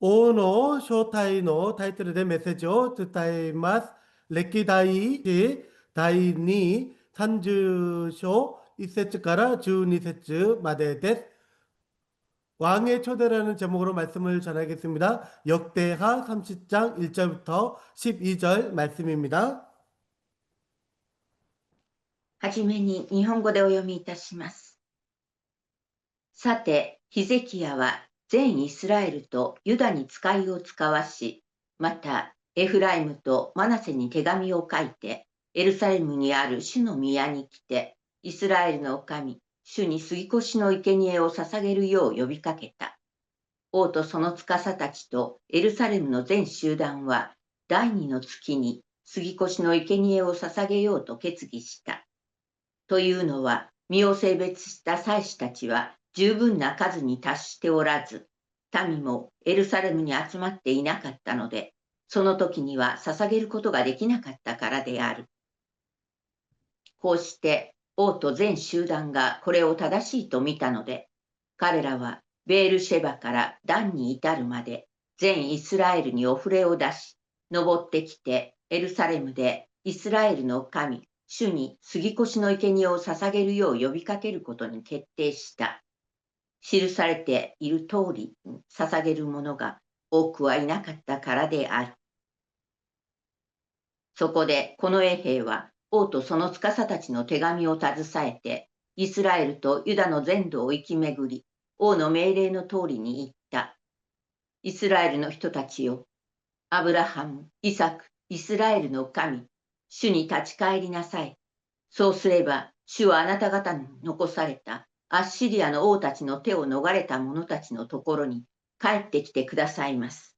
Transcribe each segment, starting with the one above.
王の招待のタイトルでメッセージを伝えます。歴代史第2、30章1節から12節までです。왕의 초대라는 제목으로 말씀을 전하겠습니다. 역대하 30장 1절부터 12절 말씀입니다. はじめに日本語でお読みいたします。さて、ヒゼキヤは全イスラエルとユダに使いを使わし、またエフライムとマナセに手紙を書いて、エルサレムにある主の宮に来て、イスラエルの神、主に杉越の生贄を捧げるよう呼びかけた。王とその司たちとエルサレムの全集団は、第二の月に杉越の生贄を捧げようと決議した。というのは、身を性別した祭司たちは十分な数に達しておらず、民もエルサレムに集まっていなかったので、その時には捧げることができなかったからである。こうして王と全集団がこれを正しいと見たので、彼らはベールシェバからダンに至るまで全イスラエルにお触れを出し、登ってきてエルサレムでイスラエルの神、主に杉越の生贄を捧げるよう呼びかけることに決定した。記されている通りに捧げる者が多くはいなかったからである。そこでこの衛兵は王とその司たちの手紙を携えて、イスラエルとユダの全土を行き巡り、王の命令の通りに言った。イスラエルの人たちよ、アブラハム、イサク、イスラエルの神、主に立ち返りなさい。そうすれば、主はあなた方に残されたアッシリアの王たちの手を逃れた者たちのところに帰ってきてくださいます。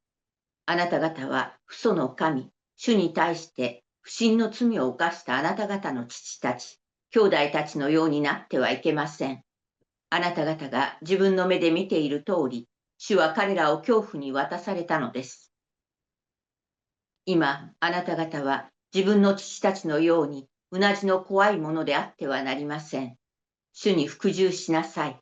あなた方は父祖の神、主に対して不信の罪を犯したあなた方の父たち、兄弟たちのようになってはいけません。あなた方が自分の目で見ている通り、主は彼らを恐怖に渡されたのです。今、あなた方は自分の父たちのようにうなじの怖いものであってはなりません。主に服従しなさい。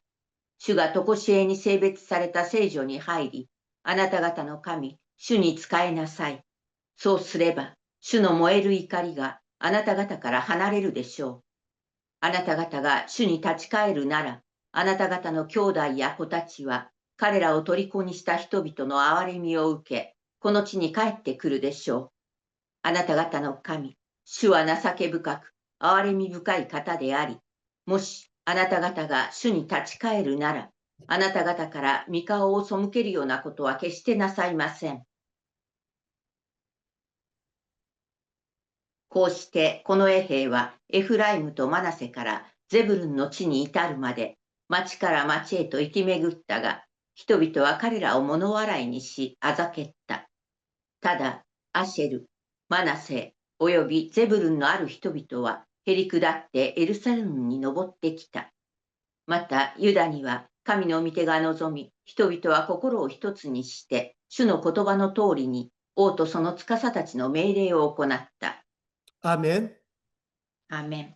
主が常しえに性別された聖女に入り、あなた方の神、主に仕えなさい。そうすれば、主の燃える怒りがあなた方から離れるでしょう。あなた方が主に立ち返るなら、あなた方の兄弟や子たちは、彼らを虜にした人々の憐れみを受け、この地に帰ってくるでしょう。あなた方の神、主は情け深く、憐れみ深い方であり、もしあなた方が主に立ち返るなら、あなた方から御顔を背けるようなことは決してなさいません。こうしてこの衛兵はエフライムとマナセからゼブルンの地に至るまで町から町へと行き巡ったが、人々は彼らを物笑いにしあざけった。ただアシェル、マナセおよびゼブルンのある人々はへり下ってエルサレムに登ってきた。またユダには神の御手が望み、人々は心を一つにして主の言葉の通りに王とその司たちの命令を行った。 아멘. アーメン。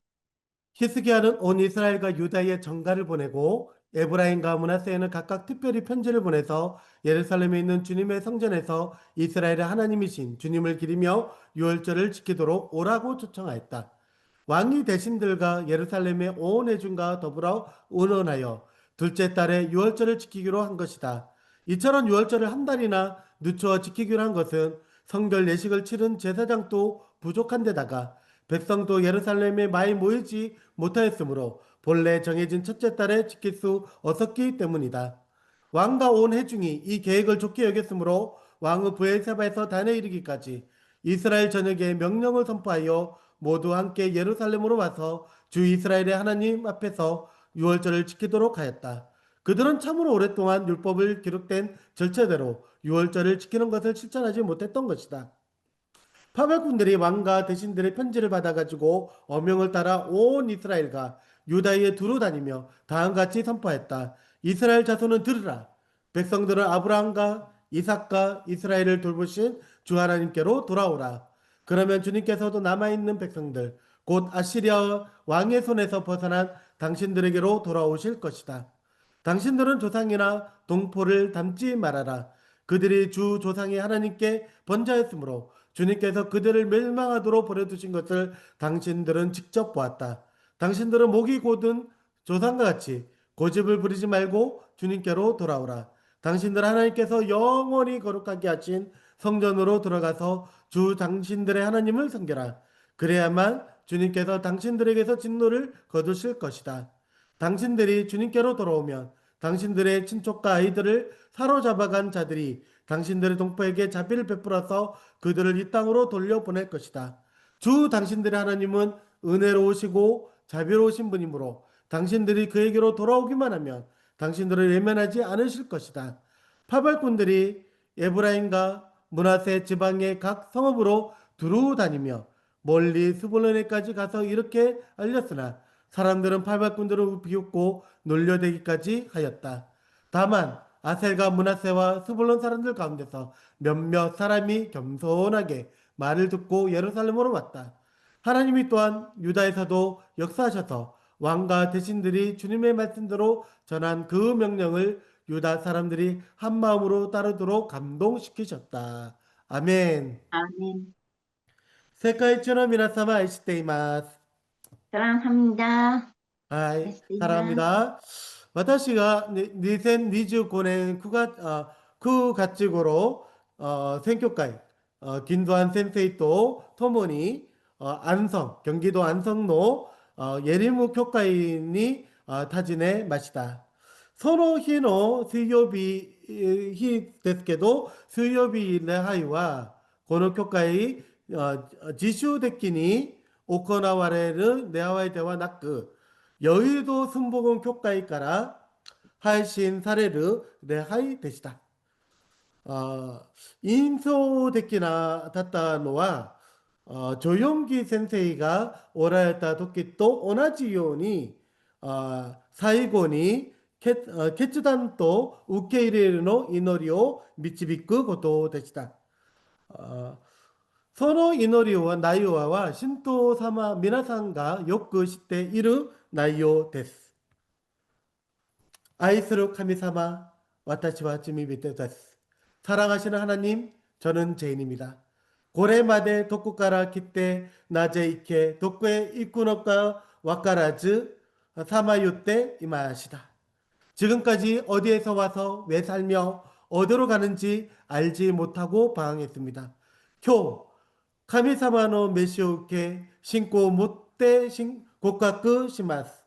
히스기야는 온 이스라엘과 유다에 전가를 보내고 에브라임과 므낫세에는 각각 특별히 편지를 보내서 예루살렘에 있는 주님의 성전에서 이스라엘의 하나님이신 주님을 기리며 유월절을 지키도록 오라고 초청하였다. 왕이 대신들과 예루살렘의 온 회중과 더불어 의논하여 둘째 달에 유월절을 지키기로 한 것이다. 이처럼 유월절을 한 달이나 늦추어 지키기로 한 것은 성결 예식을 치른 제사장도 부족한 데다가 백성도 예루살렘에 많이 모이지 못하였으므로 본래 정해진 첫째 달에 지킬 수 없었기 때문이다. 왕과 온 회중이 이 계획을 좋게 여겼으므로 왕은 브엘세바에서 단에 이르기까지 이스라엘 전역에 명령을 선포하여 모두 함께 예루살렘으로 와서 주 이스라엘의 하나님 앞에서 유월절을 지키도록 하였다. 그들은 참으로 오랫동안 율법을 기록된 절차대로 유월절을 지키는 것을 실천하지 못했던 것이다. 파멸꾼들이 왕과 대신들의 편지를 받아가지고 어명을 따라 온 이스라엘과 유다에 두루 다니며 다음같이 선포했다. 이스라엘 자손은 들으라. 백성들은 아브라함과 이삭과 이스라엘을 돌보신 주 하나님께로 돌아오라. 그러면 주님께서도 남아있는 백성들, 곧 아시리아 왕의 손에서 벗어난 당신들에게로 돌아오실 것이다. 당신들은 조상이나 동포를 닮지 말아라. 그들이 주 조상의 하나님께 번제하였으므로 주님께서 그들을 멸망하도록 버려두신 것을 당신들은 직접 보았다. 당신들은 목이 곧은 조상과 같이 고집을 부리지 말고 주님께로 돌아오라. 당신들 하나님께서 영원히 거룩하게 하신 성전으로 들어가서 주 당신들의 하나님을 섬겨라. 그래야만 주님께서 당신들에게서 진노를 거두실 것이다. 당신들이 주님께로 돌아오면 당신들의 친족과 아이들을 사로잡아간 자들이 당신들의 동포에게 자비를 베풀어서 그들을 이 땅으로 돌려보낼 것이다. 주 당신들의 하나님은 은혜로우시고 자비로우신 분이므로 당신들이 그에게로 돌아오기만 하면 당신들을 외면하지 않으실 것이다. 파발꾼들이 에브라임과 므낫세 지방의 각 성읍으로 두루 다니며 멀리 스불론에까지 가서 이렇게 알렸으나 사람들은 팔발꾼들을 비웃고 놀려대기까지 하였다. 다만 아셀과 므낫세와 스불론 사람들 가운데서 몇몇 사람이 겸손하게 말을 듣고 예루살렘으로 왔다. 하나님이 또한 유다에서도 역사하셔서 왕과 대신들이 주님의 말씀대로 전한 그 명령을 유다 사람들이 한 마음으로 따르도록 감동시키셨다. 아멘. アーメン。世界中の皆様愛しています。サランハミダはい、愛しています。 사랑합니다. 私が 2025년 9月頃 選挙会 김도한 센세이と 共に 안성, 경기도 안성로 예리무 교회に 타진해 마시다. その日の水曜日ですけど、水曜日礼拝はこの教会自主的に行われる礼拝ではなく、여의도 순복음 교회から配信される礼拝でした。印象的なだったのは、조용기先生がおられた時と同じように、最後に決断と受け入れるの祈りを導くことでした。その祈りは内容は信徒様皆さんがよく知っている内容です。愛する神様、私は罪人です。 사랑하시는 하나님, 저는 죄인입니다. 고레마데 도쿠가라 기때 나제 이케 도쿠에 이쿠노카 와카라즈 사마유때 이마시다. 지금까지 어디에서 와서 왜 살며 어디로 가는지 알지 못하고 방황했습니다. 교 카미사마노 메시오케 신고 못때 고카쿠 시마스.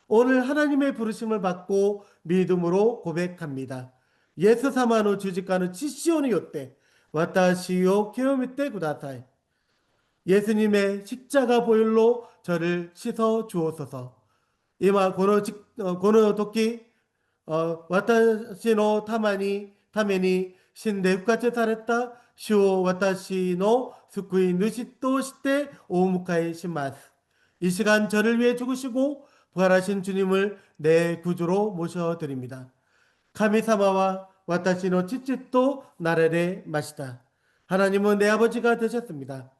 오늘 하나님의 부르심을 받고 믿음으로 고백합니다. 예수 사마노 주직가는 치시오니 요때 와타시오 케요미테 구다사이. 예수님의 십자가 보혈로 저를 씻어 주옵소서. 이마 고노 도끼 와타시노 타메니 신데 후카체 사랬다 시오 와타시노 스쿠이 누시또 시테 오무카이 시마스. 이 시간 저를 위해 죽으시고 부활하신 주님을 내 구주로 모셔드립니다. 카미사마와 와타시노 치치또 나레레 마시다. 하나님은 내 아버지가 되셨습니다.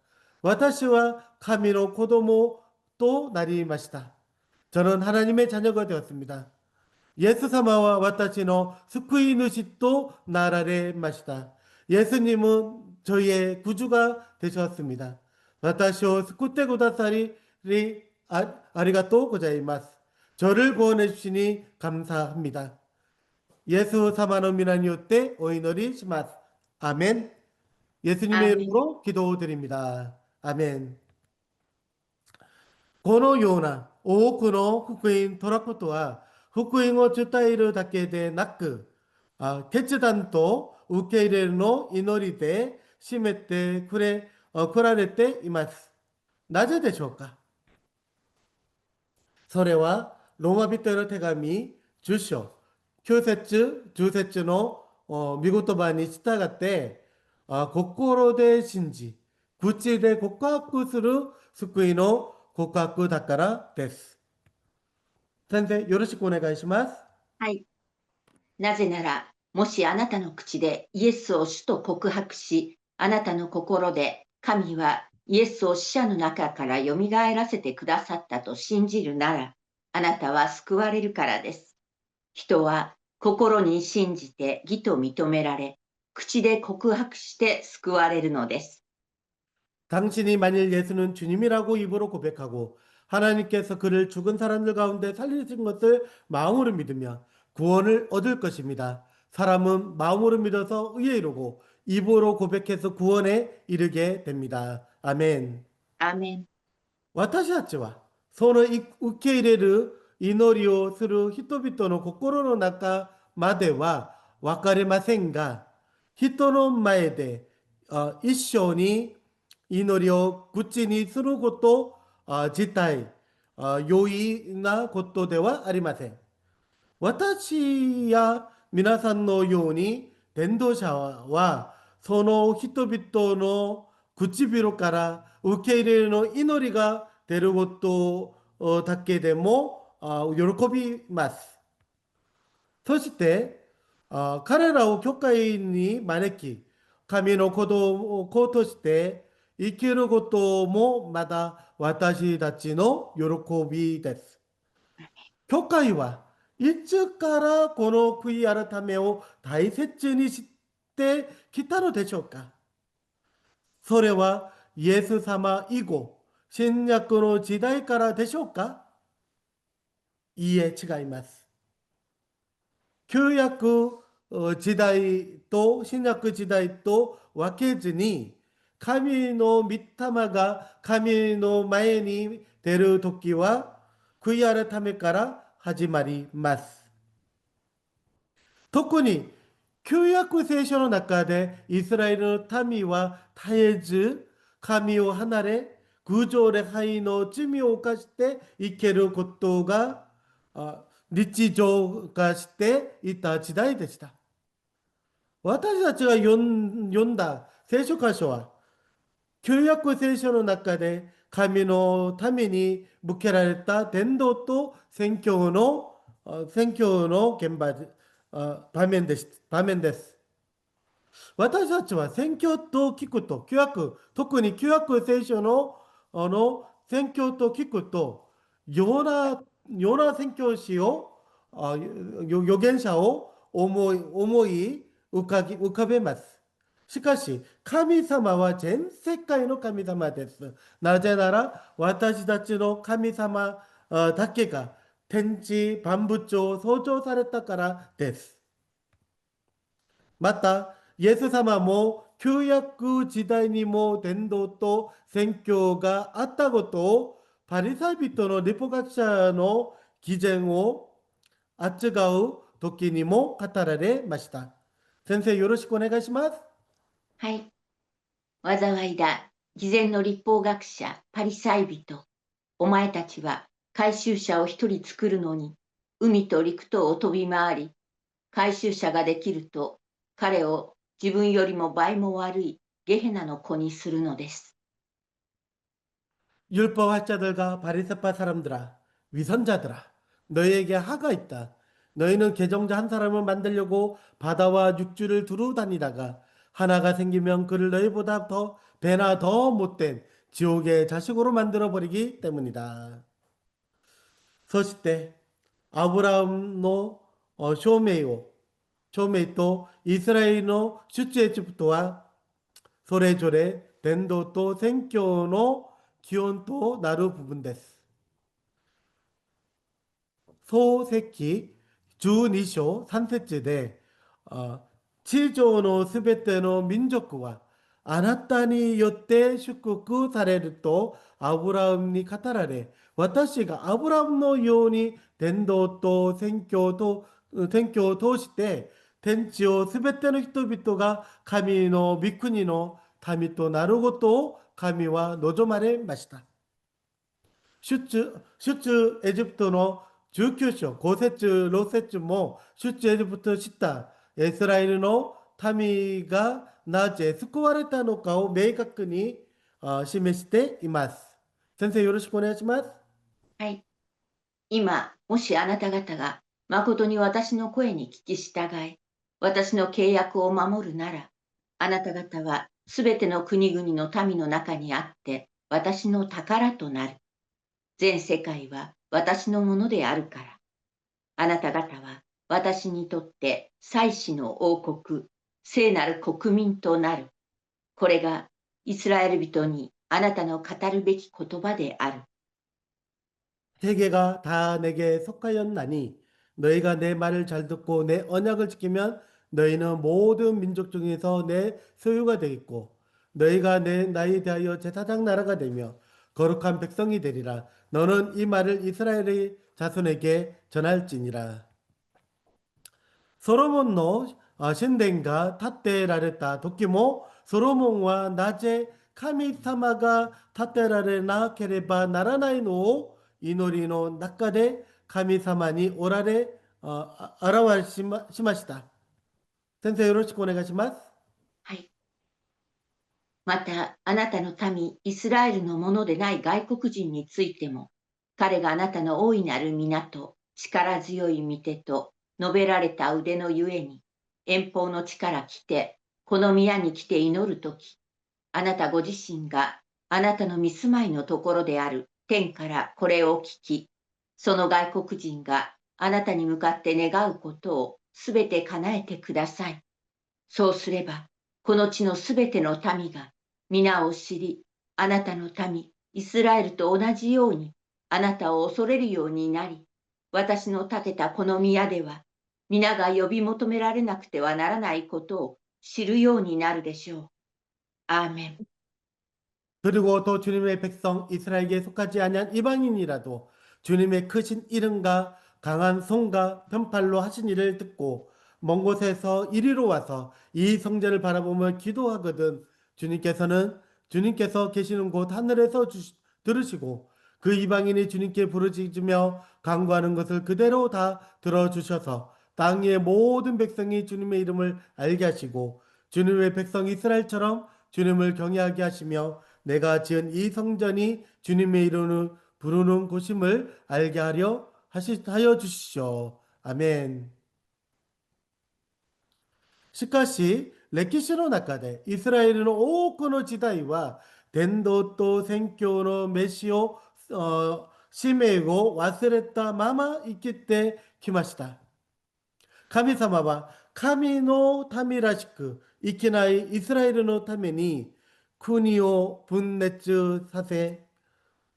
와타시와 카미노 코도모 또 나리 마시다. 저는 하나님의 자녀가 되었습니다. 예수사마와 와타시노 스쿠이 누시또 나라레 마시다. 예수님은 저희의 구주가 되셨습니다. 와타시오 스쿠테 구다사리 아리가또 고자이마스. 저를 구원해 주시니 감사합니다. 예수 사마노 미나니오 때 오이노리 시마스. 아멘. 예수님의 아멘. 이름으로 기도드립니다. 아멘. このような多くの福音トラクトは福音を伝えるだけでなく、決断と受け入れるの祈りで締めて来られています。なぜでしょうか。それはローマ人への手紙10章9節10節の御言葉に従って心で信じ口で告白する救いの告白だからです。先生、よろしくお願いします。はい。なぜなら、もしあなたの口でイエスを主と告白し、あなたの心で神はイエスを死者の中からよみがえらせてくださったと信じるなら、あなたは救われるからです。人は心に信じて義と認められ、口で告白して救われるのです。 당신이 만일 예수는 주님이라고 입으로 고백하고 하나님께서 그를 죽은 사람들 가운데 살리신 것을 마음으로 믿으며 구원을 얻을 것입니다. 사람은 마음으로 믿어서 의에 이르고 입으로 고백해서 구원에 이르게 됩니다. 아멘. アーメン。私たちはその受け入れる祈りをする人々の心の中までは分かりませんが、人の前で一緒に祈りを口にすること自体容易なことではありません。私や皆さんのように伝道者はその人々の唇から受け入れの祈りが出ることだけでも喜びます。そして彼らを教会に招き、神の子供として生きることもまた私たちの喜びです。教会はいつからこの悔い改めを大切にしてきたのでしょうか。それはイエス様以後、新約の時代からでしょうか。いいえ、違います。旧約時代と新約時代と分けずに、神の御霊が神の前に出るときは、悔い改めから始まります。特に旧約聖書の中でイスラエルの民は絶えず神を離れ、偶像礼拝の罪を犯して生きることが日常化していた時代でした。私たちが読んだ聖書箇所は、旧約聖書の中で神のために向けられた伝道と宣教の現場場面です。私たちは宣教と聞くと、特に旧約聖書の宣教と聞くと、ヨナ宣教師を、預言者を思い浮かべます。しかし、神様は全世界の神様です。なぜなら、私たちの神様だけが天地万物を創造されたからです。また、イエス様も旧約時代にも伝道と宣教があったことをパリサイ人の律法学者の偽善を扱う時にも語られました。先生、よろしくお願いします。はい。災いだ、偽善の律法学者、パリサイ人。お前たちは回収者を一人作るのに、海と陸とを飛び回り、回収者ができると、彼を自分よりも倍も悪いゲヘナの子にするのです。 율법학자들과 바리새파 사람들아, 위선자들아, 너희에게 하가 있다. 너희는 개정자 한 사람을 만들려고 바다와 육지를 두루 다니다가 하나가 생기면 그를 너희보다 더 배나 더 못된 지옥의 자식으로 만들어 버리기 때문이다. そして 아브라함의 証明とイスラエルの出エジプトはそれぞれ伝道と宣教の基本となる部分です。創世記12章3節で、地上のすべての民族はあなたによって祝福されるとアブラハムに語られ、私がアブラハムのように伝道と宣教を通して天地をすべての人々が神の御国の民となることを神は望まれました。出エジプトの19章、5節、6節も出エジプトを知ったイスラエルの民がなぜ救われたのかを明確に示しています。先生、よろしくお願いします。はい。今、もしあなた方が誠に私の声に聞き従い、私の契約を守るなら、あなた方はすべての国々の民の中にあって、私の宝となる。全世界は私のものであるから。あなた方は私にとって祭司の王国、聖なる国民となる。これがイスラエル人にあなたの語るべき言葉である。 세계가 다 내게 속하였나니 너희가 내 말을 잘 듣고 내 언약을 지키면 너희는 모든 민족 중에서 내 소유가 되겠고 너희가 내 나에 대하여 제사장 나라가 되며 거룩한 백성이 되리라. 너는 이 말을 이스라엘의 자손에게 전할지니라. 소로몬의 신殿が 建てられた時もソロモンはなぜ神様が建てられなければならないのを祈りの中で神様におられ、表しました。先生よろしくお願いします。はい。また、あなたの民、イスラエルのものでない外国人についても、彼があなたの大いなる港、力強い御手と述べられた腕のゆえに、遠方の地から来て、この宮に来て祈るとき、あなたご自身があなたの見住まいのところである天からこれを聞き、その外国人があなたに向かって願うことをすべて叶えてください。そうすれば、この地のすべての民が皆を知り、あなたの民、イスラエルと同じように、あなたを恐れるようになり、私の建てたこの宮では、皆が呼び求められなくてはならないことを知るようになるでしょう。アーメン。 그리고 또 주님의 백성 이스라엘에게 속하지 아니한 이방인이라도 주님의 크신 이름과 강한 손과 편팔로 하신 일을 듣고 먼 곳에서 이리로 와서 이 성전을 바라보며 기도하거든 주님께서 계시는 곳 하늘에서 들으시고 그 이방인이 주님께 부르짖으며 간구하는 것을 그대로 다 들어주셔서 땅의 모든 백성이 주님의 이름을 알게 하시고 주님의 백성 이스라엘처럼 주님을 경외하게 하시며 내가 지은 이 성전이 주님의 이름을 부르는 곳임을 알게 하여 주시오. 아멘. しかし、歴史の中でイスラエルの多くの時代は伝道と宣教の飯を、使命を忘れたまま生きてきました。神様は神の民らしく生きないイスラエルのために国を分裂させ、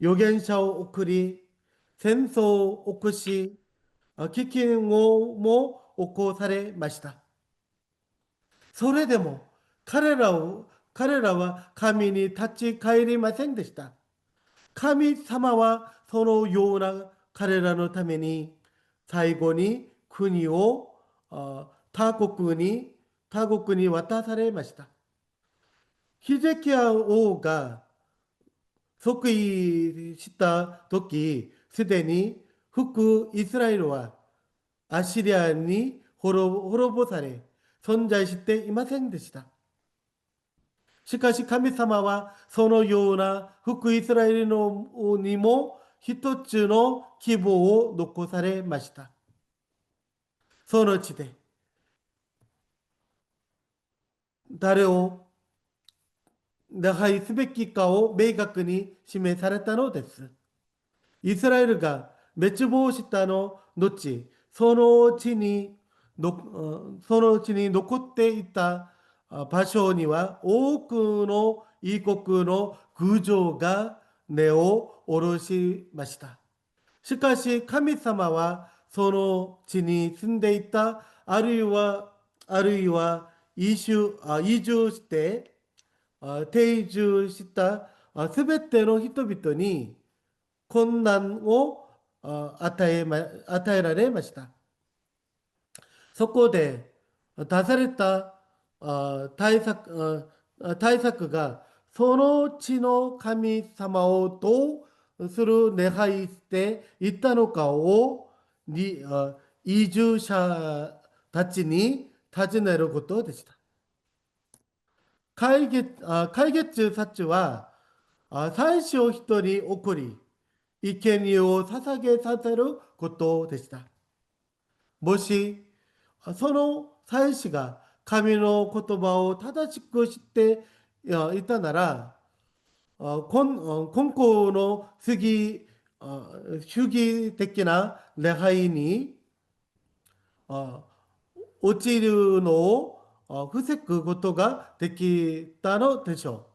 預言者を送り、戦争を起こし、飢饉も起こされました。それでも彼らは神に立ち返りませんでした。神様はそのような彼らのために最後に国を他国に渡されました。ヒゼキヤ王が即位した時、すでに北イスラエルはアッシリアに滅ぼされ、存在していませんでした。しかし神様はそのような北イスラエルにも一つの希望を残されました。その地で誰を礼拝すべきかを明確に示されたのです。イスラエルが滅亡したの後、その地に残っていた場所には多くの異国の宮城が根を下ろしました。しかし神様はその地に住んでいたあるいは移住して定住したすべての人々に困難を与えられました。そこで出された対策がその地の神様をどうする礼拝していったのかを移住者たちに尋ねることでした。解決策は祭司を一人送り、生贄を捧げさせることでした。もしその祭司が神の言葉を正しく知っていたなら、今後の主義的な礼拝に陥るのを防ぐことができたのでしょ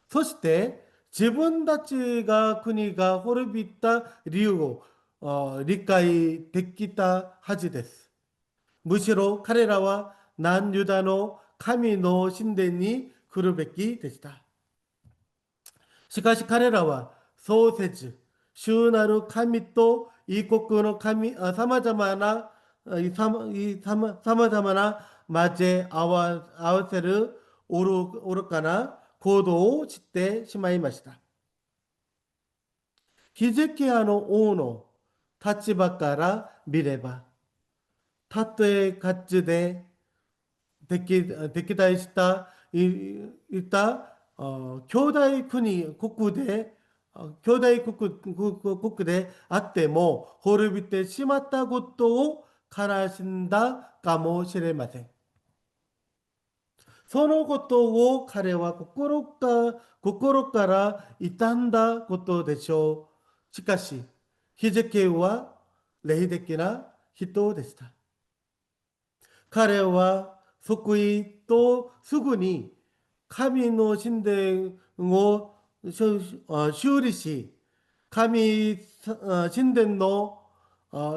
う。そして自分たちが国が滅びた理由を理解できたはずです。むしろ彼らは南ユダの神の神殿に来るべきでした。しかし彼らはそうせず、主なる神と異国の神、さまざまな、さまざまな交え合わせる愚かな行動をしてしまいました。ヒゼキヤの王の立場から見れば、たとえ勝ちで敵対したいた兄弟国で兄弟国であっても滅びてしまったことを悲しんだかもしれません。そのことを彼は心から傷んだことでしょう。しかし、ヒゼキヤは霊的な人でした。彼は即位とすぐに神の神殿を修理し、神殿の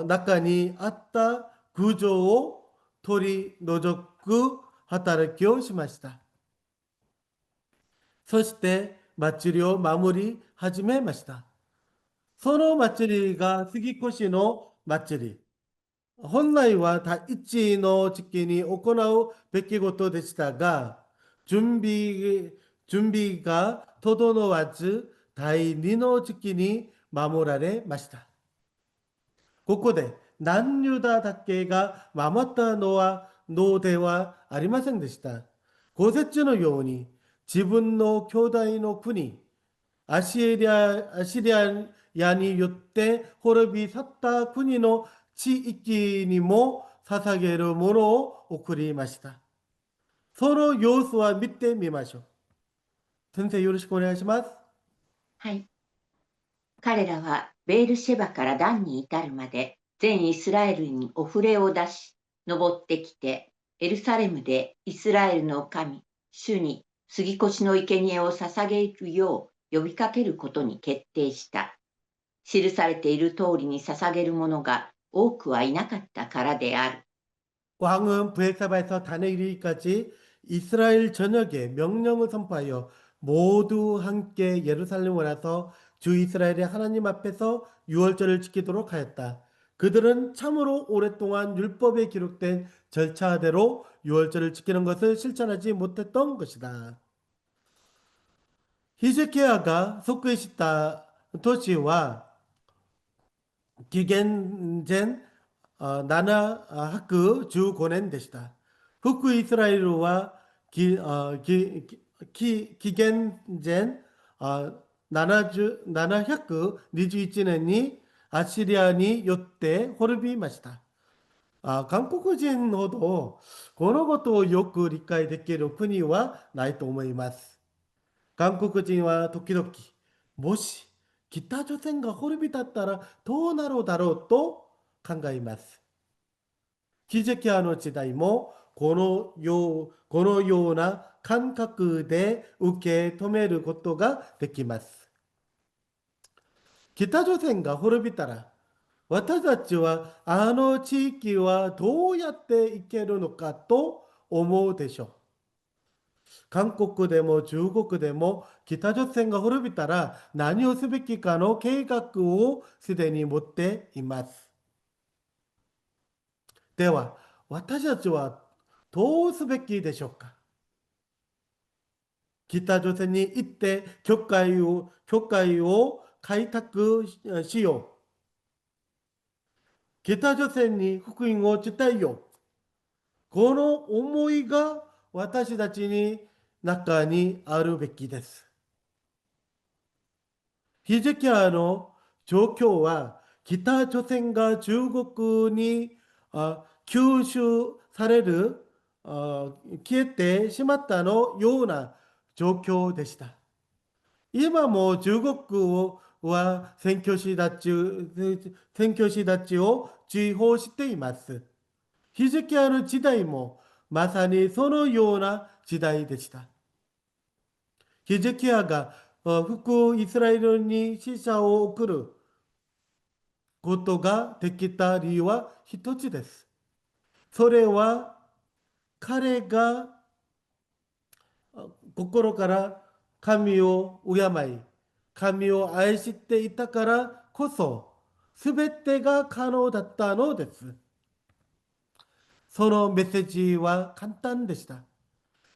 中にあった偶像を取り除く働きをしました。そして祭りを守り始めました。その祭りが杉越の祭り。本来は第一の時期に行うべきことでしたが、準備が整わず、第二の時期に守られました。ここで南ユダだけが守ったのはのではありませんでした。五節のように、自分の兄弟の国、アシリアによって滅び去った国の地域にも捧げるものを送りました。その様子は見てみましょう。先生、よろしくお願いします。はい。彼らはベールシェバからダンに至るまで全イスラエルにお触れを出し、登ってきて、エルサレムでイスラエルの神、主に杉越の生贄を捧げるよう呼びかけることに決定した。記されている通りに捧げる者が多くはいなかったからである。 왕은 브에사바에서 단에 이르기까지 이스라엘 전역에 명령을 선포하여 모두 함께 예루살렘 와서 주 이스라엘의 하나님 앞에서 유월절을 지키도록 하였다. 그들은 참으로 오랫동안 율법에 기록된 절차대로 유월절을 지키는 것을 실천하지 못했던 것이다. 히스기야가 속해 있다 도시와 기겐젠 나나 학교 주 고낸 것이다. 북구 이스라엘과 기겐젠 나나 학교 니주이치네니 아시리아니 요때 호르비 마시다. 韓国人ほどこのことをよく理解できる国はないと思います。韓国人は時々、もし北朝鮮が滅びたったらどうなるだろうと考えます。ヒゼキヤの時代もこのような感覚で受け止めることができます。北朝鮮が滅びたら、私たちはあの地域はどうやって行けるのかと思うでしょう。韓国でも中国でも北朝鮮が滅びたら何をすべきかの計画をすでに持っています。では、私たちはどうすべきでしょうか。北朝鮮に行って教会を開拓しよう。北朝鮮に福音を伝えよう。この思いが私たちに中にあるべきです。ヒゼキヤの状況は北朝鮮が中国に吸収される消えてしまったのような状況でした。今も中国は宣教師たちを追放しています。ヒゼキヤの時代もまさにそのような時代でした。ヒゼキヤが副イスラエルに死者を送ることができた理由は一つです。それは彼が心から神を敬い、神を愛していたからこそ、すべてが可能だったのです。そのメッセージは簡単でした。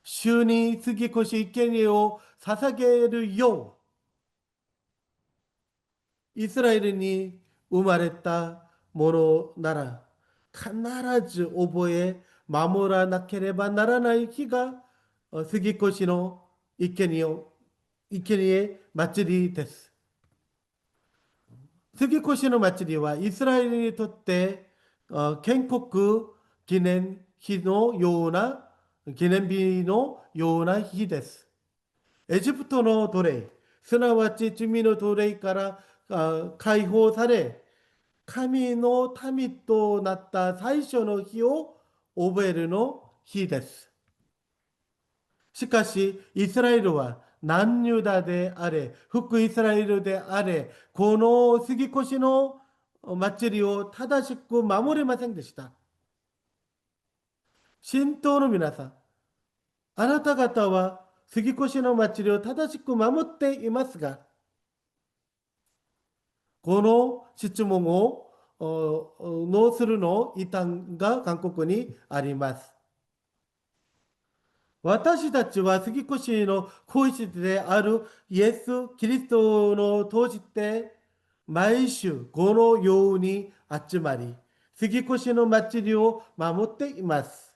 主に杉越生贄を捧げるよう、イスラエルに生まれたものなら、必ず覚え、守らなければならない日が、杉越の生贄祭りです。杉越の祭りはイスラエルにとって建国記念日のような記念日のような日です。エジプトの奴隷、すなわち罪の奴隷から解放され、神の民となった最初の日を覚えるの日です。しかし、イスラエルは南ユダであれ、北イスラエルであれ、この杉越の祭りを正しく守れませんでした。信徒の皆さん、あなた方は杉越の祭りを正しく守っていますが、この質問をノーするの異端が韓国にあります。私たちは杉越の皇室であるイエス・キリストの通して毎週このように集まり、杉越の祭りを守っています。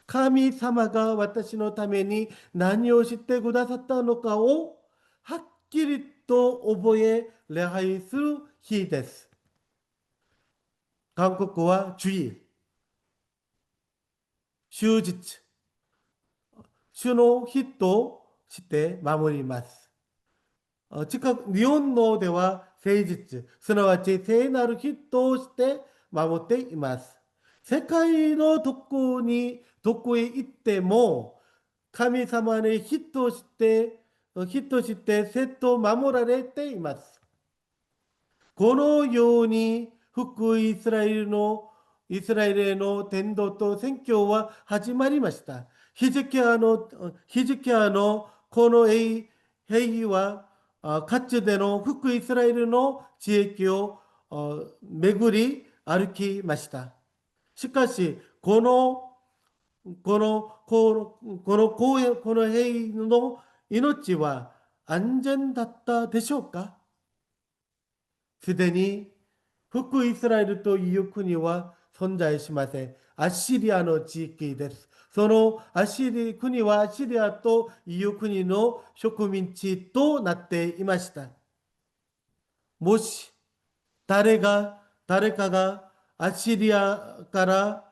神様が私のために何をしてくださったのかをはっきりと覚え礼拝する日です。韓国は주일、終日、主の日として守ります。近く、日本のでは誠実、すなわち聖なる日として守っています。世界のどこへ行っても、神様に日としてセット守られています。このように、福イスラエルへの伝道と宣教は始まりました。ヒジキヤのこの兵は、かつての福イスラエルの地域を巡り歩きました。しかし、この兵の命は安全だったでしょうか？すでに北イスラエルという国は存在しません。アッシリアの地域です。その国はアッシリアという国の植民地となっていました。もし誰かがアッシリアから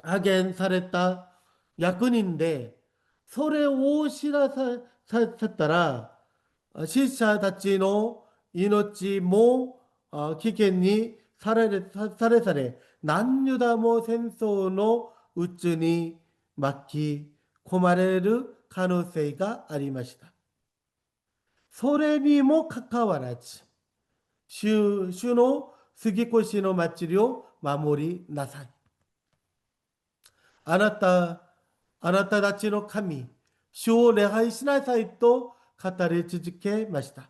派遣された役人で、それを知らさせたら、死者たちの命も危険にされ、何ユダも戦争のうちに巻き込まれる可能性がありました。それにもかかわらず、主の杉越の祭りを守りなさい。あなたたちの神、主を礼拝しなさいと語り続けました。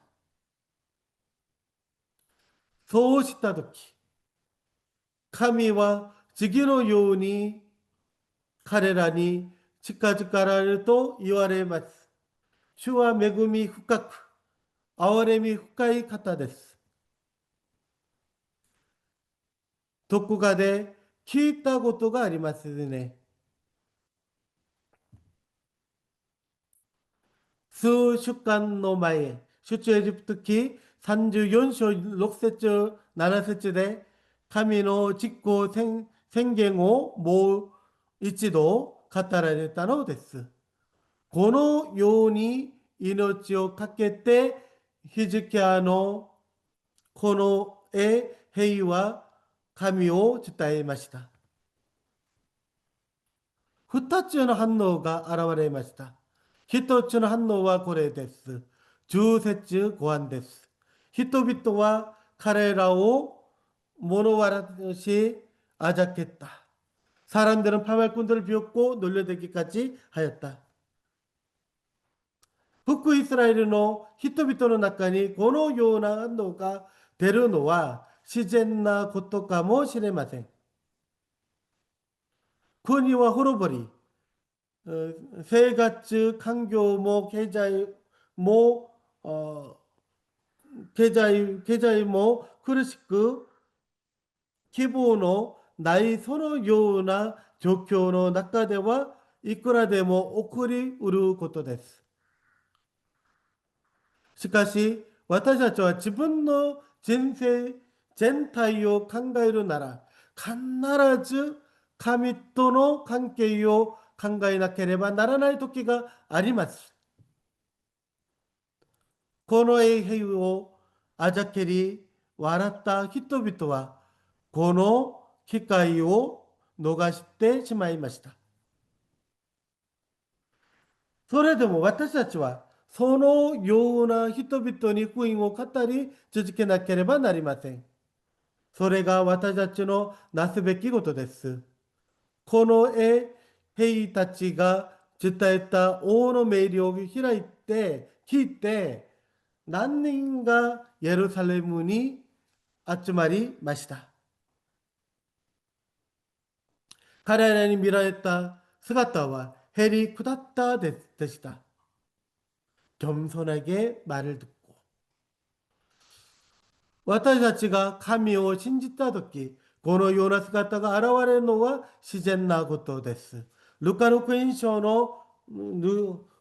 そうしたとき、神は次のように彼らに近づかられると言われます。主は恵み深く、憐れみ深い方です。どこかで聞いたことがありますね。数週間の前、出エジプト記34章6節7節で神の実行宣言をもう一度語られたのです。このように命を懸けてヒジキヤのこの平和神を伝えました。二つの反応が現れました。一つの反応はこれです。十節ご案です。人々は彼らを物笑し아작했다. 사람들은 파말꾼들을 비웃고 놀려대기까지 하였다. 북구 이스라엘의 히토비토의 낙관이 고노 요나 노가 데르노와 시젠나 고토카 모 시레마센. 쿠니와 호로보리 세 가지 강교모 계좌의 어, 계좌의クルシク希望のないそのような状況の中ではいくらでも起こりうることです。しかし、私たちは自分の人生全体を考えるなら、必ず神との関係を考えなければならない時があります。この永平をあざけり笑った人々は、この機会を逃してしまいました。それでも私たちは、そのような人々に福音を語り続けなければなりません。それが私たちのなすべきことです。この兵たちが伝えた王の命令を開いて、聞いて、何人がエルサレムに集まりました。彼らに見られた姿はへりくだったでした。겸손하게 말을 듣고 私たちが神を信じたとき、このような姿が現れるのは自然なことです。ルカの福音書の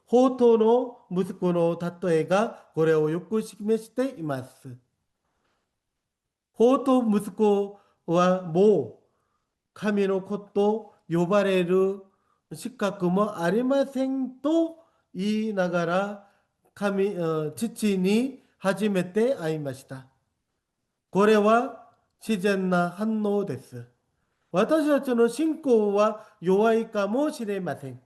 宝刀の息子の例えがこれをよく示しています。宝刀息子はもう神の子と呼ばれる資格もありませんと言いながら父に初めて会いました。これは自然な反応です。私たちの信仰は弱いかもしれません。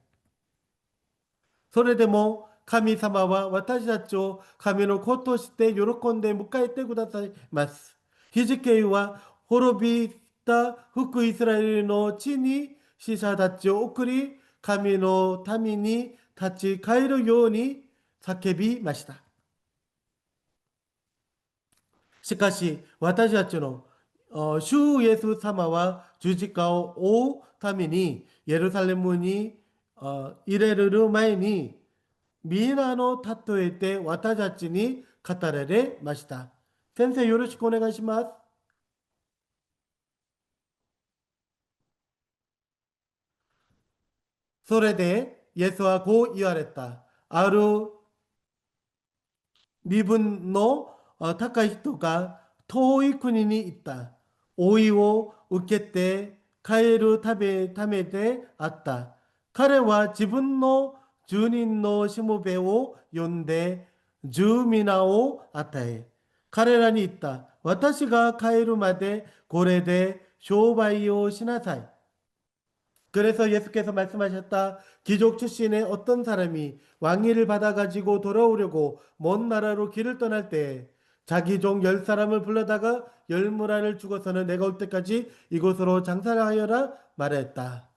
それでも神様は私たちを神の子として喜んで迎えてくださいます。ヒジケルは滅びた福イスラエルの地に死者たちを送り、神の民に立ち返るように叫びました。しかし、私たちの主イエス様は十字架を追うためにエルサレムに入れる前に皆の例えて私たちに語られました。先生、よろしくお願いします。それで、イエスはこう言われた。ある身分の高い人が遠い国に行った。老いを受けて帰るためであった。彼は自分の住人のしもべを呼んで住皆を与え、彼らに言った。私が帰るまでこれで商売をしなさい。그래서 예수께서 말씀하셨다. 귀족 출신의 어떤 사람이 왕위를 받아가지고 돌아오려고 먼 나라로 길을 떠날 때 자기 종 10사람을 불러다가 열무라를 주고서는 내가 올 때까지 이곳으로 장사를 하여라 말했다.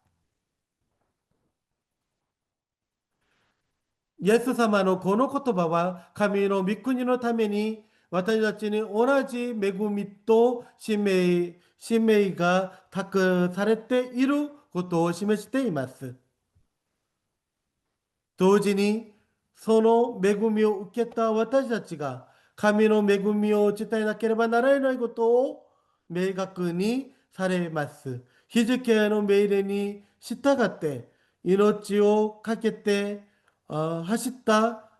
イエス様のこの言葉は神の御国のために私たちに同じ恵みと使命が託されていることを示しています。同時にその恵みを受けた私たちが神の恵みを伝えなければならないことを明確にされます。ヒジキヤの命令に従って命を懸けて走った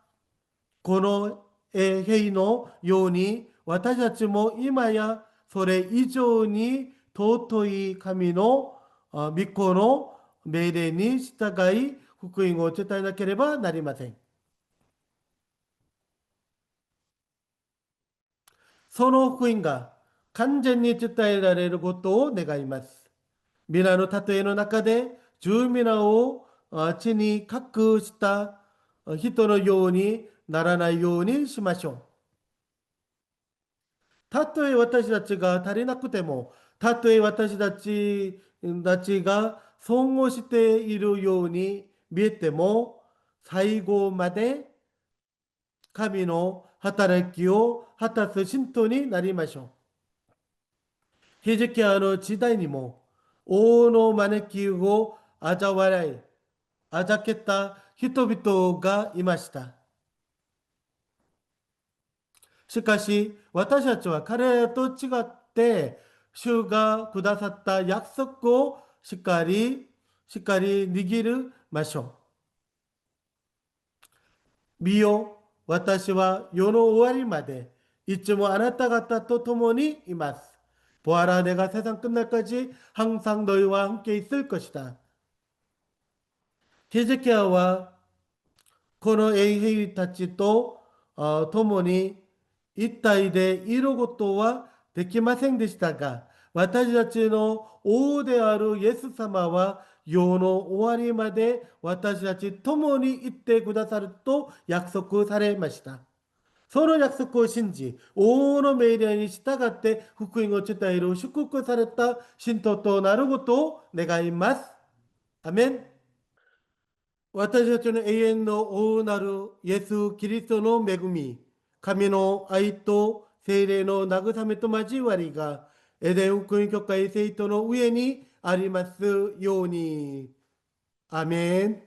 この兵のように私たちも今やそれ以上に尊い神の御子の命令に従い福音を伝えなければなりません。その福音が完全に伝えられることを願います。皆の例えの中で十皆を地に隠した人のようにならないようにしましょう。たとえ私たちが足りなくても、たとえ私たちが損をしているように見えても、最後まで神の働きを果たす信徒になりましょう。ヒゼキヤの時代にも、王の招きを嘲笑い、あざけた人々がいました。しかし、私たちは彼らと違って、主がくださった約束をしっかり握りましょう。見よ、私は世の終わりまでいつもあなた方と共にいます。보아라, 내가 세상 끝날까지 항상 너희와 함께 있을 것이다. 히즈키야와 この衛兵たちと共に一体でいることはできませんでしたが、私たちの王であるイエス様は世の終わりまで私たち共に行ってくださると約束されました。その約束を信じ、王の命令に従って福音を伝える祝福された信徒となることを願います。アメン。私たちの永遠の王なるイエス・キリストの恵み、神の愛と聖霊の慰めと交わりが、エデン福音教会生徒の上にありますように。アメン。